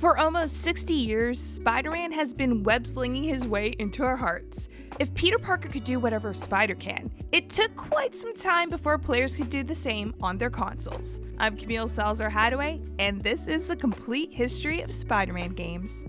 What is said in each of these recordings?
For almost 60 years, Spider-Man has been web-slinging his way into our hearts. If Peter Parker could do whatever a spider can, it took quite some time before players could do the same on their consoles. I'm Camille Salazar-Hadaway, and this is the complete history of SpiderMan Games.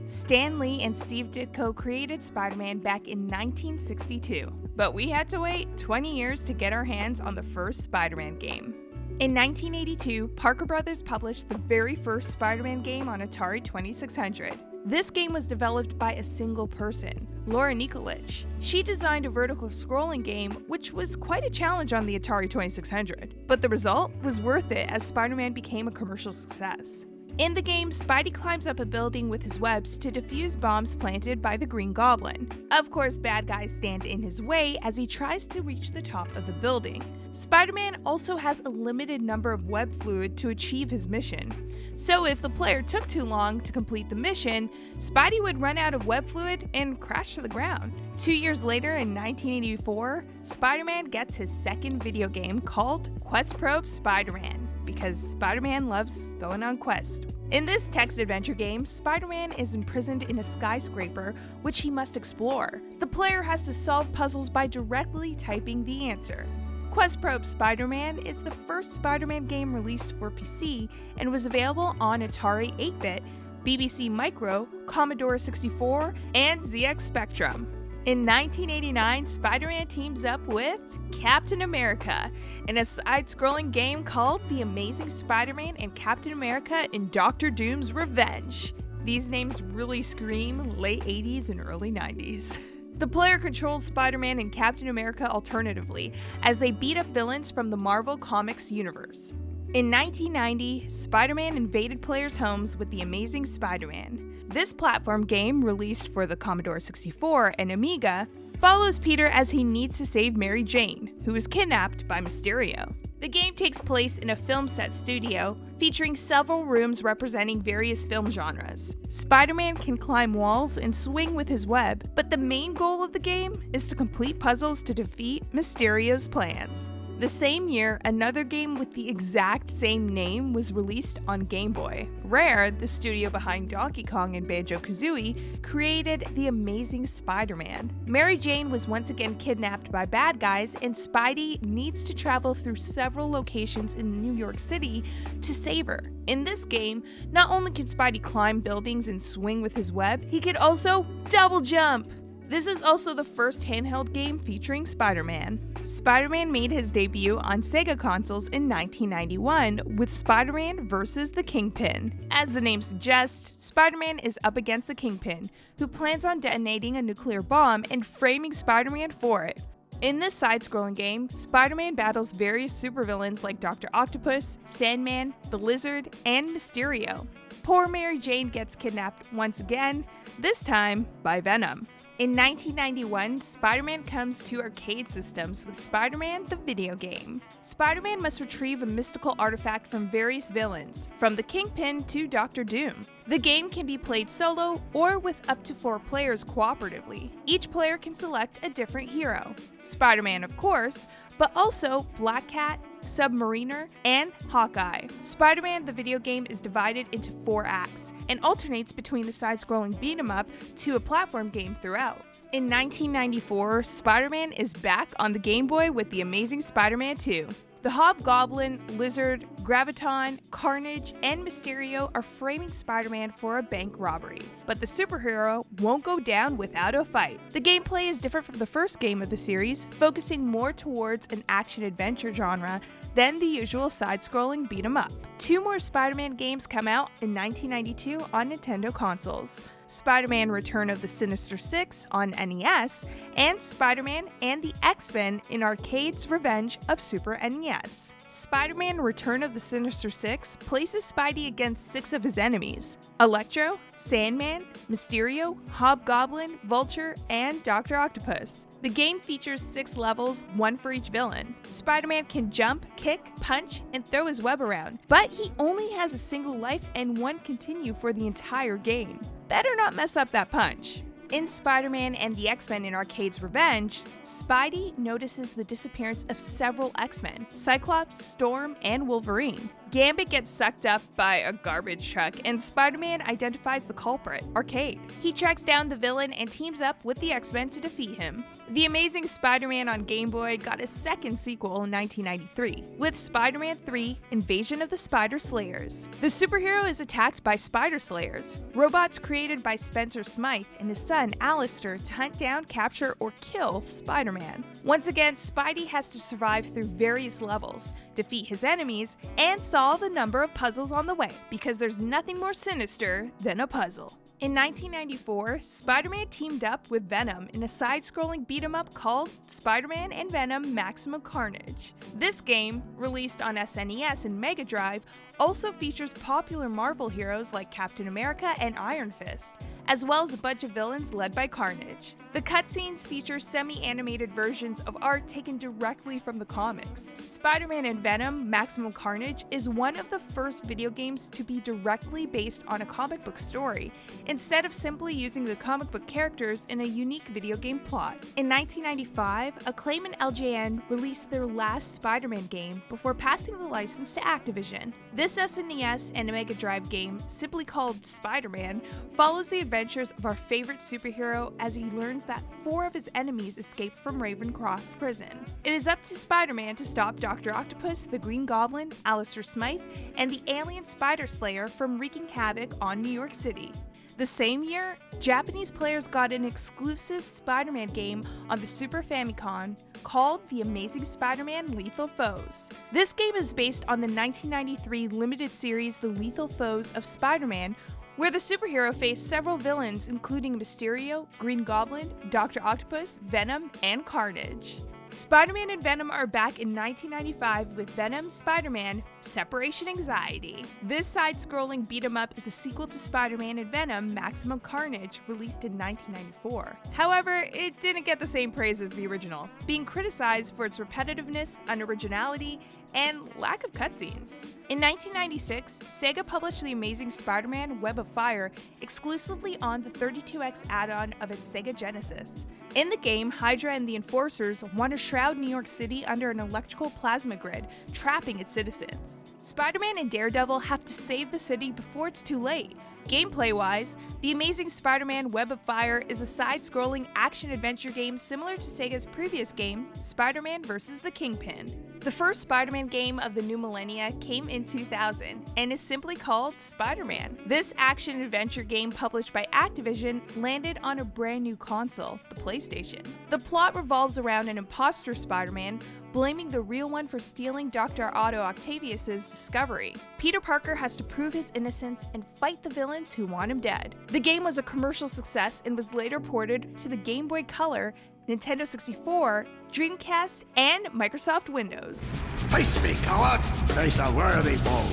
Stan Lee and Steve Ditko created Spider-Man back in 1962, but we had to wait 20 years to get our hands on the first Spider-Man game. In 1982, Parker Brothers published the very first Spider-Man game on Atari 2600. This game was developed by a single person, Laura Nikolic. She designed a vertical scrolling game, which was quite a challenge on the Atari 2600, but the result was worth it as Spider-Man became a commercial success. In the game, Spidey climbs up a building with his webs to defuse bombs planted by the Green Goblin. Of course, bad guys stand in his way as he tries to reach the top of the building. Spider-Man also has a limited number of web fluid to achieve his mission. So if the player took too long to complete the mission, Spidey would run out of web fluid and crash to the ground. 2 years later, in 1984, Spider-Man gets his second video game called Quest Probe Spider-Man, because Spider-Man loves going on quest. In this text-adventure game, Spider-Man is imprisoned in a skyscraper which he must explore. The player has to solve puzzles by directly typing the answer. Quest Probe Spider-Man is the first Spider-Man game released for PC and was available on Atari 8-bit, BBC Micro, Commodore 64, and ZX Spectrum. In 1989, Spider-Man teams up with Captain America in a side-scrolling game called The Amazing SpiderMan and Captain America in Doctor Doom's Revenge. These names really scream late 80s and early 90s. The player controls Spider-Man and Captain America alternatively as they beat up villains from the Marvel Comics universe. In 1990, Spider-Man invaded players' homes with The Amazing SpiderMan. This platform game, released for the Commodore 64 and Amiga, follows Peter as he needs to save Mary Jane, who is kidnapped by Mysterio. The game takes place in a film set studio, featuring several rooms representing various film genres. Spider-Man can climb walls and swing with his web, but the main goal of the game is to complete puzzles to defeat Mysterio's plans. The same year, another game with the exact same name was released on Game Boy. Rare, the studio behind Donkey Kong and Banjo-Kazooie, created The Amazing SpiderMan. Mary Jane was once again kidnapped by bad guys, and Spidey needs to travel through several locations in New York City to save her. In this game, not only can Spidey climb buildings and swing with his web, he could also double jump! This is also the first handheld game featuring Spider-Man. Spider-Man made his debut on Sega consoles in 1991 with Spider-Man vs. the Kingpin. As the name suggests, Spider-Man is up against the Kingpin, who plans on detonating a nuclear bomb and framing Spider-Man for it. In this side-scrolling game, Spider-Man battles various supervillains like Dr. Octopus, Sandman, the Lizard, and Mysterio. Poor Mary Jane gets kidnapped once again, this time by Venom. In 1991, Spider-Man comes to arcade systems with Spider-Man the video game. Spider-Man must retrieve a mystical artifact from various villains, from the Kingpin to Doctor Doom. The game can be played solo or with up to 4 players cooperatively. Each player can select a different hero. Spider-Man, of course, but also Black Cat, Submariner, and Hawkeye. Spider-Man the video game is divided into 4 acts and alternates between the side-scrolling beat-em-up to a platform game throughout. In 1994, Spider-Man is back on the Game Boy with The Amazing Spider-Man 2. The Hobgoblin, Lizard, Graviton, Carnage, and Mysterio are framing Spider-Man for a bank robbery, but the superhero won't go down without a fight. The gameplay is different from the first game of the series, focusing more towards an action-adventure genre than the usual side-scrolling beat-em-up. 2 more Spider-Man games come out in 1992 on Nintendo consoles: Spider-Man Return of the Sinister Six on NES, and Spider-Man and the X-Men in Arcade's Revenge of Super NES. Spider-Man Return of the Sinister Six places Spidey against 6 of his enemies: Electro, Sandman, Mysterio, Hobgoblin, Vulture, and Dr. Octopus. The game features 6 levels, 1 for each villain. Spider-Man can jump, kick, punch, and throw his web around, but he only has a single life and 1 continue for the entire game. Better not mess up that punch. In Spider-Man and the X-Men in Arcade's Revenge, Spidey notices the disappearance of several X-Men: Cyclops, Storm, and Wolverine. Gambit gets sucked up by a garbage truck, and Spider-Man identifies the culprit, Arcade. He tracks down the villain and teams up with the X-Men to defeat him. The Amazing Spider-Man on Game Boy got a second sequel in 1993, with Spider-Man 3: Invasion of the Spider Slayers. The superhero is attacked by Spider Slayers, robots created by Spencer Smythe and his son Alistair to hunt down, capture, or kill Spider-Man. Once again, Spidey has to survive through various levels, defeat his enemies, and solve a number of puzzles on the way, because there's nothing more sinister than a puzzle. In 1994, Spider-Man teamed up with Venom in a side-scrolling beat-em-up called Spider-Man and Venom Maximum Carnage. This game, released on SNES and Mega Drive, also features popular Marvel heroes like Captain America and Iron Fist, as well as a bunch of villains led by Carnage. The cutscenes feature semi-animated versions of art taken directly from the comics. Spider-Man and Venom Maximum Carnage is one of the first video games to be directly based on a comic book story, instead of simply using the comic book characters in a unique video game plot. In 1995, Acclaim and LJN released their last Spider-Man game before passing the license to Activision. This SNES and Mega Drive game, simply called Spider-Man, follows the adventures of our favorite superhero as he learns that 4 of his enemies escaped from Ravencroft prison. It is up to Spider-Man to stop Dr. Octopus, the Green Goblin, Alistair Smythe, and the alien Spider Slayer from wreaking havoc on New York City. The same year, Japanese players got an exclusive Spider-Man game on the Super Famicom called The Amazing SpiderMan Lethal Foes. This game is based on the 1993 limited series The Lethal Foes of Spider-Man, where the superhero faced several villains including Mysterio, Green Goblin, Dr. Octopus, Venom, and Carnage. Spider-Man and Venom are back in 1995 with Venom Spider-Man Separation Anxiety. This side-scrolling beat-em-up is a sequel to Spider-Man and Venom Maximum Carnage, released in 1994. However, it didn't get the same praise as the original, being criticized for its repetitiveness, unoriginality, and lack of cutscenes. In 1996, Sega published The Amazing Spider-Man Web of Fire exclusively on the 32X add-on of its Sega Genesis. In the game, Hydra and the Enforcers want to shroud New York City under an electrical plasma grid, trapping its citizens. Spider-Man and Daredevil have to save the city before it's too late. Gameplay-wise, The Amazing Spider-Man Web of Fire is a side-scrolling action-adventure game similar to Sega's previous game, Spider-Man vs. the Kingpin. The first Spider-Man game of the new millennia came in 2000 and is simply called Spider-Man. This action-adventure game published by Activision landed on a brand new console, the PlayStation. The plot revolves around an imposter Spider-Man blaming the real one for stealing Dr. Otto Octavius's discovery. Peter Parker has to prove his innocence and fight the villains who want him dead. The game was a commercial success and was later ported to the Game Boy Color, Nintendo 64, Dreamcast, and Microsoft Windows. Face me, coward! Face a worthy foe.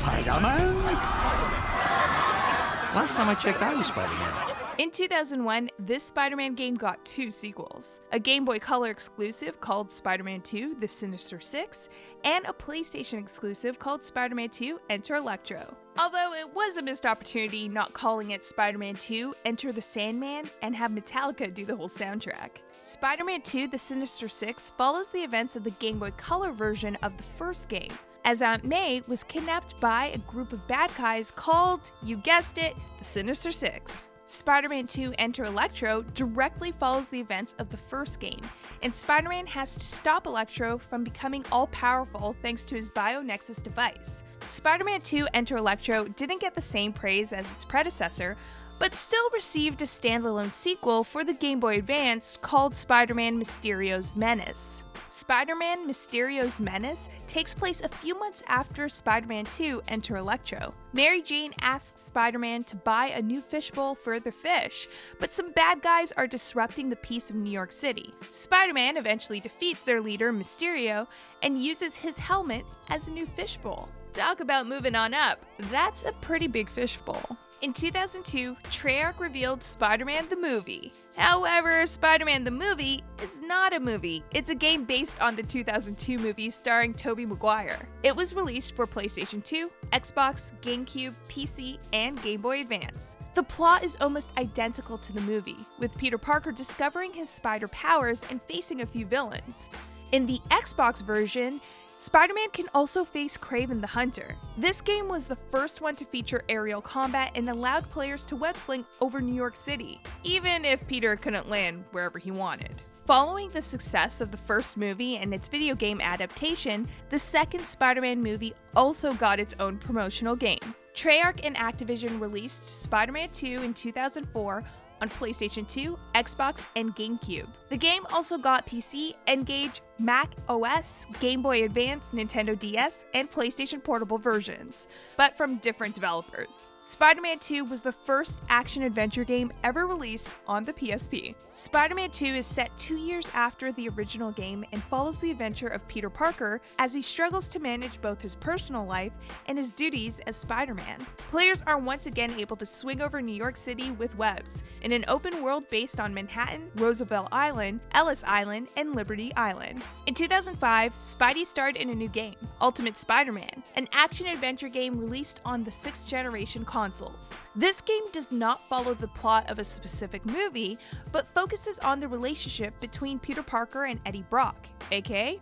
Spider-Man? Last time I checked, I was Spider-Man. In 2001, this Spider-Man game got 2 sequels, a Game Boy Color exclusive called Spider-Man 2: The Sinister Six, and a PlayStation exclusive called Spider-Man 2: Enter Electro. Although it was a missed opportunity not calling it Spider-Man 2: Enter the Sandman and have Metallica do the whole soundtrack. Spider-Man 2: The Sinister Six follows the events of the Game Boy Color version of the first game, as Aunt May was kidnapped by a group of bad guys called, you guessed it, the Sinister Six. Spider-Man 2: Enter Electro directly follows the events of the first game, and Spider-Man has to stop Electro from becoming all-powerful thanks to his BioNexus device. Spider-Man 2: Enter Electro didn't get the same praise as its predecessor, but still received a standalone sequel for the Game Boy Advance called Spider-Man Mysterio's Menace. Spider-Man Mysterio's Menace takes place a few months after Spider-Man 2: Enter Electro. Mary Jane asks Spider-Man to buy a new fishbowl for their fish, but some bad guys are disrupting the peace of New York City. Spider-Man eventually defeats their leader, Mysterio, and uses his helmet as a new fishbowl. Talk about moving on up, that's a pretty big fishbowl. In 2002, Treyarch revealed Spider-Man the Movie. However, Spider-Man the Movie is not a movie. It's a game based on the 2002 movie starring Tobey Maguire. It was released for PlayStation 2, Xbox, GameCube, PC, and Game Boy Advance. The plot is almost identical to the movie, with Peter Parker discovering his spider powers and facing a few villains. In the Xbox version, Spider-Man can also face Kraven the Hunter. This game was the first one to feature aerial combat and allowed players to web-sling over New York City, even if Peter couldn't land wherever he wanted. Following the success of the first movie and its video game adaptation, the second Spider-Man movie also got its own promotional game. Treyarch and Activision released Spider-Man 2 in 2004 on PlayStation 2, Xbox, and GameCube. The game also got PC, N-Gage, Mac OS, Game Boy Advance, Nintendo DS, and PlayStation Portable versions, but from different developers. Spider-Man 2 was the first action-adventure game ever released on the PSP. Spider-Man 2 is set 2 years after the original game and follows the adventure of Peter Parker as he struggles to manage both his personal life and his duties as Spider-Man. Players are once again able to swing over New York City with webs, in an open world based on Manhattan, Roosevelt Island, Ellis Island, and Liberty Island. In 2005, Spidey starred in a new game, Ultimate Spider-Man, an action-adventure game released on the 6th generation consoles. This game does not follow the plot of a specific movie, but focuses on the relationship between Peter Parker and Eddie Brock, aka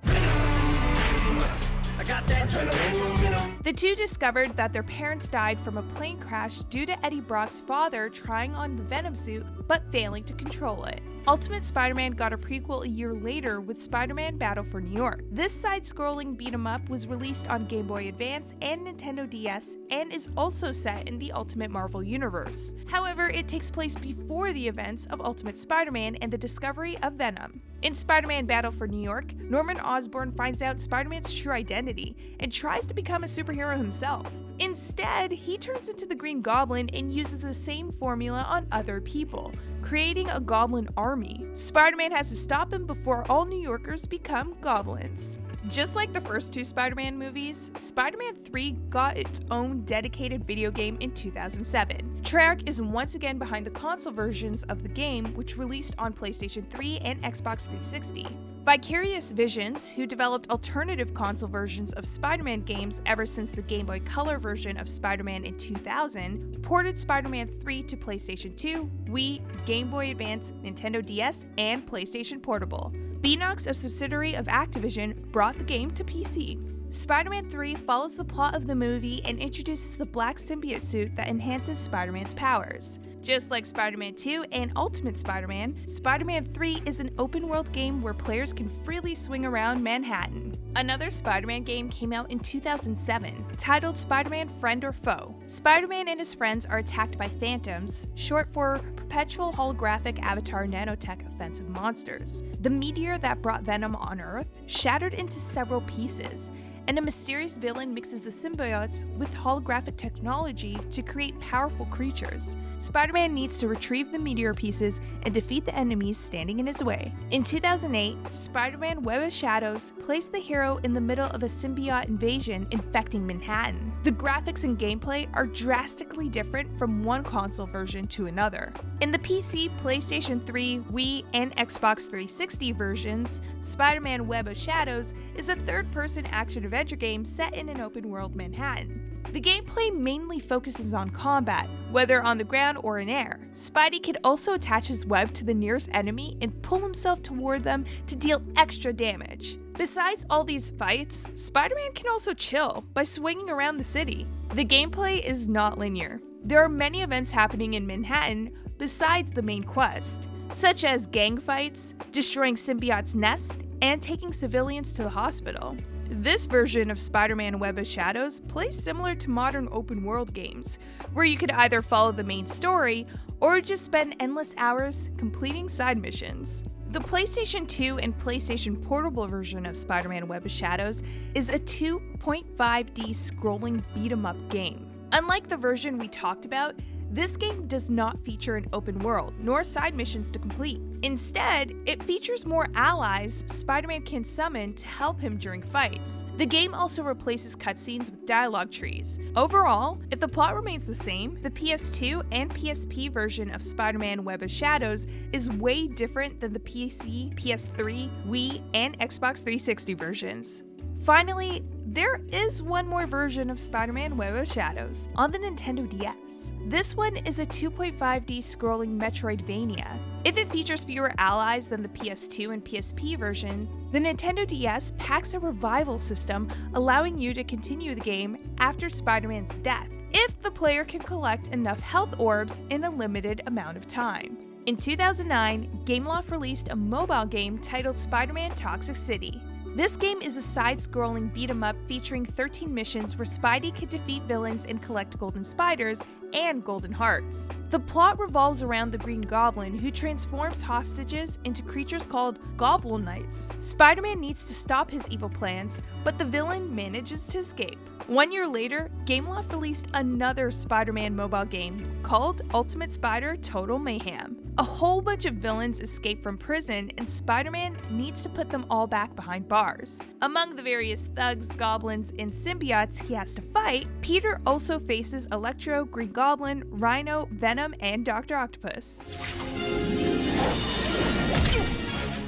the two discovered that their parents died from a plane crash due to Eddie Brock's father trying on the Venom suit but failing to control it. Ultimate Spider-Man got a prequel a year later with Spider-Man Battle for New York. This side-scrolling beat-em-up was released on Game Boy Advance and Nintendo DS and is also set in the Ultimate Marvel universe. However, it takes place before the events of Ultimate Spider-Man and the discovery of Venom. In Spider-Man Battle for New York, Norman Osborn finds out Spider-Man's true identity and tries to become a superhero himself. Instead, he turns into the Green Goblin and uses the same formula on other people, creating a goblin army. Spider-Man has to stop him before all New Yorkers become goblins. Just like the first two Spider-Man movies, Spider-Man 3 got its own dedicated video game in 2007. Treyarch is once again behind the console versions of the game, which released on PlayStation 3 and Xbox 360. Vicarious Visions, who developed alternative console versions of Spider-Man games ever since the Game Boy Color version of Spider-Man in 2000, ported Spider-Man 3 to PlayStation 2, Wii, Game Boy Advance, Nintendo DS, and PlayStation Portable. Beanox, a subsidiary of Activision, brought the game to PC. Spider-Man 3 follows the plot of the movie and introduces the black symbiote suit that enhances Spider-Man's powers. Just like Spider-Man 2 and Ultimate Spider-Man, Spider-Man 3 is an open-world game where players can freely swing around Manhattan. Another Spider-Man game came out in 2007, titled Spider-Man Friend or Foe. Spider-Man and his friends are attacked by phantoms, short for Perpetual Holographic Avatar Nanotech Offensive Monsters. The meteor that brought Venom on Earth shattered into several pieces, and a mysterious villain mixes the symbiotes with holographic technology to create powerful creatures. Spider-Man needs to retrieve the meteor pieces and defeat the enemies standing in his way. In 2008, Spider-Man Web of Shadows placed the hero in the middle of a symbiote invasion infecting Manhattan. The graphics and gameplay are drastically different from one console version to another. In the PC, PlayStation 3, Wii, and Xbox 360 versions, Spider-Man Web of Shadows is a third-person action-adventure game set in an open-world Manhattan. The gameplay mainly focuses on combat, whether on the ground or in air. Spidey can also attach his web to the nearest enemy and pull himself toward them to deal extra damage. Besides all these fights, Spider-Man can also chill by swinging around the city. The gameplay is not linear. There are many events happening in Manhattan besides the main quest, such as gang fights, destroying symbiote's nest, and taking civilians to the hospital. This version of Spider-Man Web of Shadows plays similar to modern open-world games, where you could either follow the main story or just spend endless hours completing side missions. The PlayStation 2 and PlayStation Portable version of Spider-Man Web of Shadows is a 2.5D scrolling beat-em-up game. Unlike the version we talked about, this game does not feature an open world, nor side missions to complete. Instead, it features more allies Spider-Man can summon to help him during fights. The game also replaces cutscenes with dialogue trees. Overall, if the plot remains the same, the PS2 and PSP version of Spider-Man Web of Shadows is way different than the PC, PS3, Wii, and Xbox 360 versions. Finally, there is one more version of Spider-Man Web of Shadows on the Nintendo DS. This one is a 2.5D scrolling Metroidvania. If it features fewer allies than the PS2 and PSP version, the Nintendo DS packs a revival system allowing you to continue the game after Spider-Man's death, if the player can collect enough health orbs in a limited amount of time. In 2009, Gameloft released a mobile game titled Spider-Man Toxic City. This game is a side-scrolling beat-em-up featuring 13 missions where Spidey can defeat villains and collect golden spiders and golden hearts. The plot revolves around the Green Goblin, who transforms hostages into creatures called Goblin Knights. Spider-Man needs to stop his evil plans, but the villain manages to escape. 1 year later, Gameloft released another Spider-Man mobile game called Ultimate Spider Total Mayhem. A whole bunch of villains escape from prison, and Spider-Man needs to put them all back behind bars. Among the various thugs, goblins, and symbiotes he has to fight, Peter also faces Electro, Green Goblin, Rhino, Venom, and Dr. Octopus.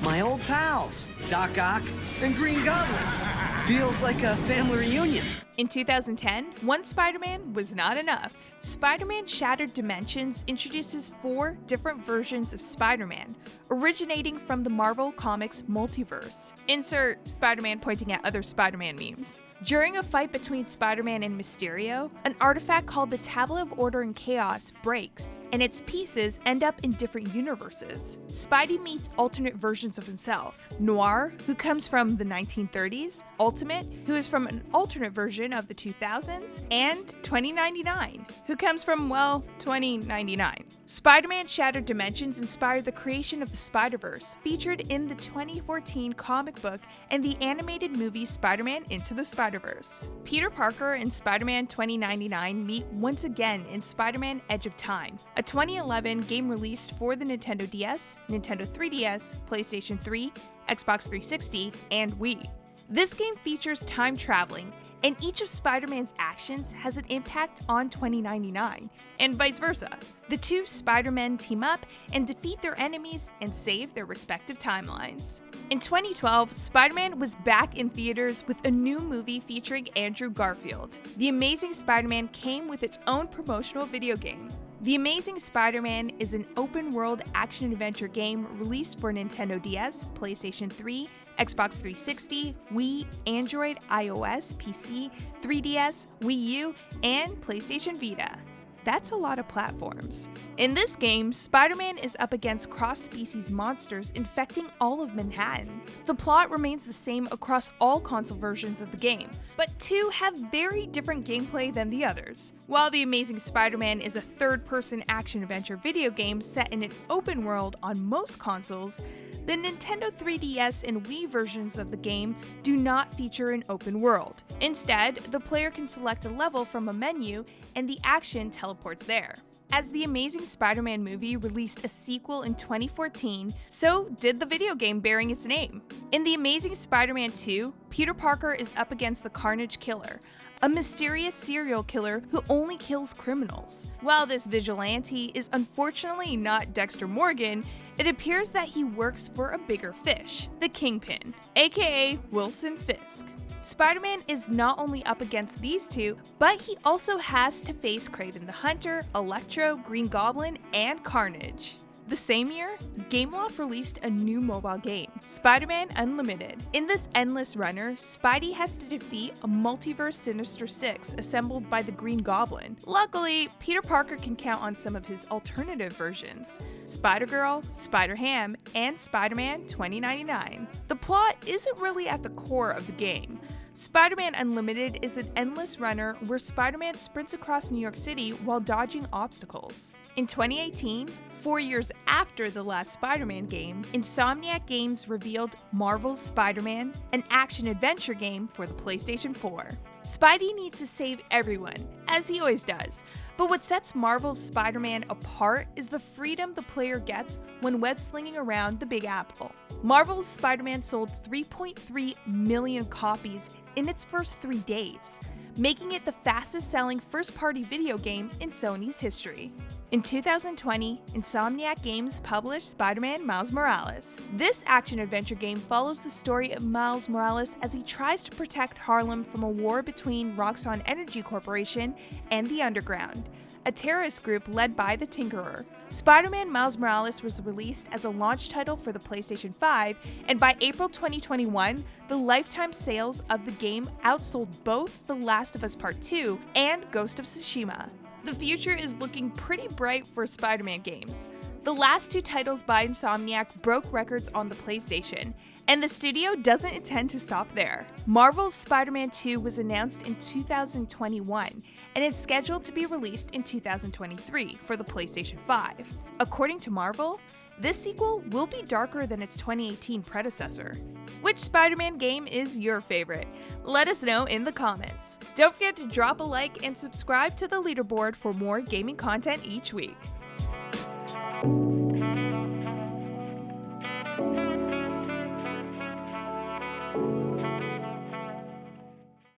My old pals, Doc Ock and Green Goblin. Feels like a family reunion. In 2010, one Spider-Man was not enough. Spider-Man Shattered Dimensions introduces 4 different versions of Spider-Man, originating from the Marvel Comics multiverse. Insert Spider-Man pointing at other Spider-Man memes. During a fight between Spider-Man and Mysterio, an artifact called the Tablet of Order and Chaos breaks, and its pieces end up in different universes. Spidey meets alternate versions of himself. Noir, who comes from the 1930s, Ultimate, who is from an alternate version of the 2000s, and 2099, who comes from, well, 2099. Spider-Man Shattered Dimensions inspired the creation of the Spider-Verse, featured in the 2014 comic book and the animated movie Spider-Man Into the Spider-Verse. Peter Parker and Spider-Man 2099 meet once again in Spider-Man Edge of Time, a 2011 game released for the Nintendo DS, Nintendo 3DS, PlayStation 3, Xbox 360, and Wii. This game features time traveling, and each of Spider-Man's actions has an impact on 2099, and vice versa. The two Spider-Men team up and defeat their enemies and save their respective timelines. In 2012, Spider-Man was back in theaters with a new movie featuring Andrew Garfield. The Amazing Spider-Man came with its own promotional video game. The Amazing Spider-Man is an open-world action-adventure game released for Nintendo DS, PlayStation 3, Xbox 360, Wii, Android, iOS, PC, 3DS, Wii U, and PlayStation Vita. That's a lot of platforms. In this game, Spider-Man is up against cross-species monsters infecting all of Manhattan. The plot remains the same across all console versions of the game, but 2 have very different gameplay than the others. While The Amazing Spider-Man is a third-person action-adventure video game set in an open world on most consoles, the Nintendo 3DS and Wii versions of the game do not feature an open world. Instead, the player can select a level from a menu and the action teleports there. As the Amazing Spider-Man movie released a sequel in 2014, so did the video game bearing its name. In The Amazing Spider-Man 2, Peter Parker is up against the Carnage Killer, a mysterious serial killer who only kills criminals. While this vigilante is unfortunately not Dexter Morgan, it appears that he works for a bigger fish, the Kingpin, aka Wilson Fisk. Spider-Man is not only up against these 2, but he also has to face Kraven the Hunter, Electro, Green Goblin, and Carnage. The same year, Gameloft released a new mobile game, Spider-Man Unlimited. In this endless runner, Spidey has to defeat a multiverse Sinister Six assembled by the Green Goblin. Luckily, Peter Parker can count on some of his alternative versions, Spider-Girl, Spider-Ham, and Spider-Man 2099. The plot isn't really at the core of the game. Spider-Man Unlimited is an endless runner where Spider-Man sprints across New York City while dodging obstacles. In 2018, 4 years after the last Spider-Man game, Insomniac Games revealed Marvel's Spider-Man, an action-adventure game for the PlayStation 4. Spidey needs to save everyone, as he always does, but what sets Marvel's Spider-Man apart is the freedom the player gets when web-slinging around the Big Apple. Marvel's Spider-Man sold 3.3 million copies in its first 3 days. making it the fastest-selling first-party video game in Sony's history. In 2020, Insomniac Games published Spider-Man Miles Morales. This action-adventure game follows the story of Miles Morales as he tries to protect Harlem from a war between Roxxon Energy Corporation and the Underground, a terrorist group led by the Tinkerer. Spider-Man Miles Morales was released as a launch title for the PlayStation 5, and by April 2021, the lifetime sales of the game outsold both The Last of Us Part 2 and Ghost of Tsushima. The future is looking pretty bright for Spider-Man games. The last two titles by Insomniac broke records on the PlayStation, and the studio doesn't intend to stop there. Marvel's Spider-Man 2 was announced in 2021 and is scheduled to be released in 2023 for the PlayStation 5. According to Marvel, this sequel will be darker than its 2018 predecessor. Which Spider-Man game is your favorite? Let us know in the comments. Don't forget to drop a like and subscribe to the Leaderboard for more gaming content each week.